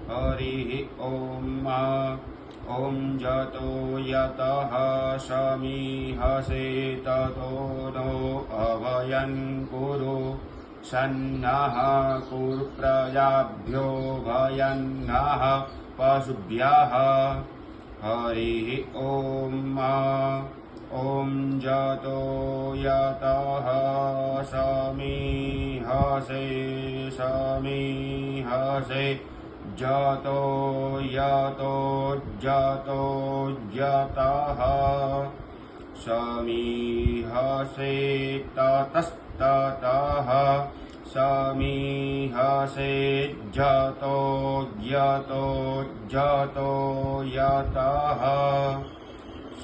हरिः ॐ जतो यतः समीहसे ततो नो अभयं कुरु सन्नः कुरु प्रजाभ्यो भयं नः पशुभ्यः हरिः ॐ जतो यतः समीहसे जतो यतः समीहसे ततस्ततः समीहसे जतो यतः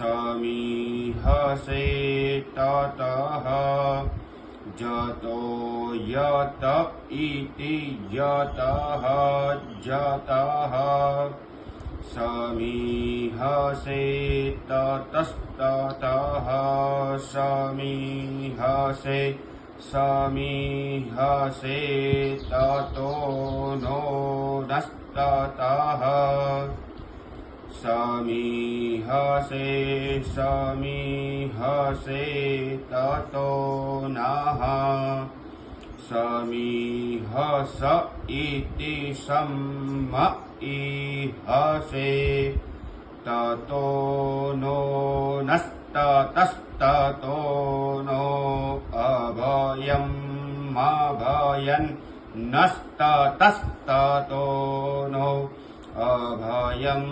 समीहसे ततः जतो यत इति यतः समीहसे ततस्ततः समीहसे ततो नो नस्ततः समीहसे ततो नः समीहस इति सम्मईहसे ततो नो नस्ततस्ततो नो अभयं नस्ततस्ततो नो अभयम्